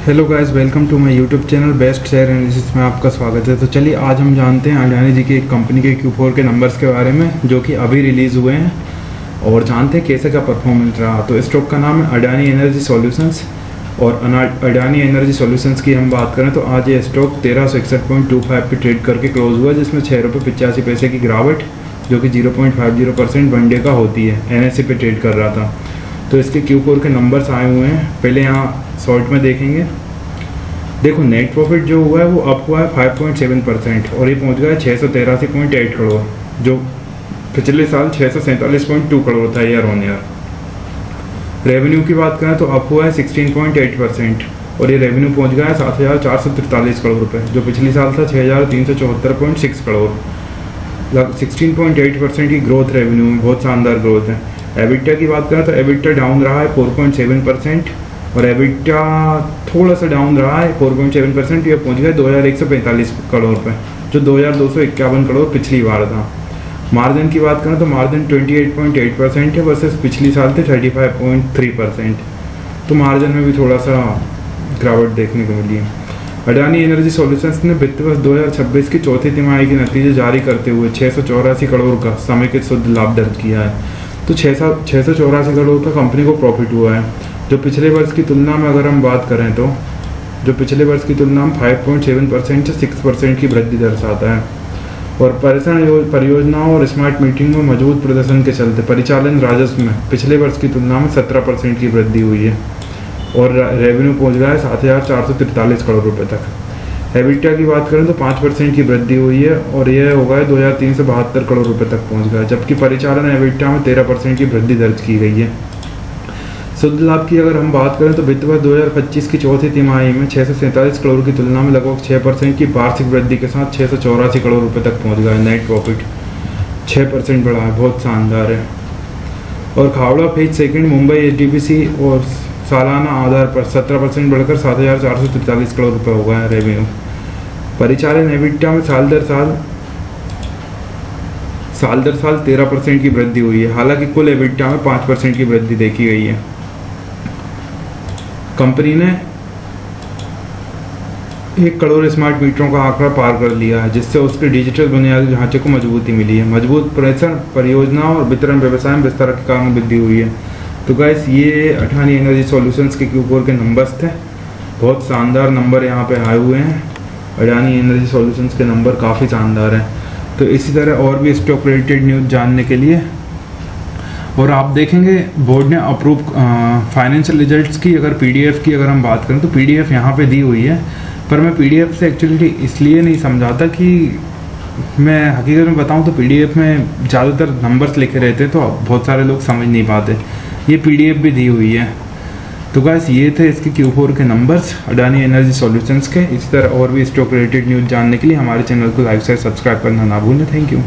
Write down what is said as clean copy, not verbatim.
Hello guys, welcome to my YouTube channel best share analysis में आपका स्वागत है। तो चलिए आज हम जानते हैं अडानी जी की एक कंपनी के Q4 के नंबर्स के बारे में जो कि अभी रिलीज़ हुए हैं और जानते हैं कैसे का परफॉर्मेंस रहा। तो स्टॉक का नाम है अडानी एनर्जी सॉल्यूशंस और अडानी एनर्जी सॉल्यूशंस की हम बात करें तो आज ये स्टॉक 1361.25 पे ट्रेड करके क्लोज हुआ, जिसमें ₹6.85 की गिरावट जो कि 0.50% वन डे का होती है NSE पे ट्रेड कर रहा था। तो इसके Q4 के नंबर्स आए हुए हैं, पहले यहाँ शॉर्ट में देखेंगे। देखो नेट प्रॉफिट जो हुआ है वो अप हुआ है 5.7% और ये पहुंच गया है 683.8 करोड़, जो पिछले साल 647.2 करोड़ था ईयर ऑन ईयर। रेवेन्यू की बात करें तो अप हुआ है 16.8% और ये रेवेन्यू पहुंच गया है 7,443 करोड़ रुपए, जो पिछले साल था 6,374.6 करोड़। 16.8% की ग्रोथ रेवेन्यू में, बहुत शानदार ग्रोथ है। एबिटा की बात करें तो एबिटा डाउन रहा है 4.7% और एबिटा थोड़ा सा डाउन रहा है 4.7%। ये पहुंच गया 2,145 करोड़ रुपये, जो 2,251 करोड़ पिछली बार था। मार्जिन की बात करें तो मार्जिन 28.8% है वर्सेस पिछली साल थे 35.3%। तो मार्जिन में भी थोड़ा सा गिरावट देखने को मिली है। अडानी एनर्जी सॉल्यूशंस ने वित्त वर्ष 2026 की चौथी तिमाही के नतीजे जारी करते हुए 684 करोड़ का समेकित शुद्ध लाभ दर्ज किया है। तो 684 करोड़ का कंपनी को प्रॉफिट हुआ है, जो पिछले वर्ष की तुलना में अगर हम बात करें तो जो पिछले वर्ष की तुलना में 5.7% से 6% की वृद्धि दर्शाता है। और परियोजनाओं और स्मार्ट मीटिंग में मजबूत प्रदर्शन के चलते परिचालन राजस्व में पिछले वर्ष की तुलना में 17% की वृद्धि हुई है और रेवेन्यू पहुंच गया है 7,443 करोड़ रुपए तक। एबिटा की बात करें तो 5% की वृद्धि हुई है और यह हो गया 2,372 करोड़ रुपए तक पहुंच गया, जबकि परिचालन एबिटा में 13% की वृद्धि दर्ज की गई है। शुद्ध लाभ की अगर हम बात करें तो वित्त वर्ष 2025 की चौथी तिमाही में 647 करोड़ की तुलना में लगभग 6% की वार्षिक वृद्धि के साथ 684 करोड़ रुपए तक पहुंच गया है। नेट प्रॉफिट 6% बढ़ा है, बहुत शानदार है। और Khavda phase second Mumbai HDPC और सालाना आधार पर 17% बढ़कर 7,443 करोड़ रुपए हो गया है रेवेन्यू। परिचालन एबिटा में साल दर साल 13% की वृद्धि हुई है, हालांकि कुल एबिटा में 5% की वृद्धि देखी गई है। कंपनी ने 1 करोड़ स्मार्ट मीटरों का आंकड़ा पार कर लिया है, जिससे उसके डिजिटल बुनियादी ढांचे को मजबूती मिली है। मजबूत प्रेषण परियोजनाओं और वितरण व्यवसाय में विस्तार के कारण वृद्धि हुई है। तो गाइस, ये अडानी एनर्जी सॉल्यूशंस के Q4 के नंबर्स थे। बहुत शानदार नंबर यहाँ पे आए हुए हैं। अडानी एनर्जी सॉल्यूशंस के नंबर काफ़ी शानदार हैं। तो इसी तरह और भी स्टॉक रिलेटेड न्यूज़ जानने के लिए और आप देखेंगे बोर्ड ने अप्रूव फाइनेंशियल रिजल्ट्स की अगर PDF की अगर हम बात करें तो PDF यहाँ पे दी हुई है, पर मैं PDF से एक्चुअली इसलिए नहीं समझाता कि मैं हकीकत में बताऊँ तो PDF में ज़्यादातर नंबर्स लिखे रहते तो बहुत सारे लोग समझ नहीं पाते। ये PDF भी दी हुई है। तो गाइस, ये थे इसके Q4 के नंबर्स अडानी एनर्जी सॉल्यूशंस के। इसी तरह और भी स्टॉक रिलेटेड न्यूज़ जानने के लिए हमारे चैनल को लाइक शेयर सब्सक्राइब करना ना भूलें। Thank you.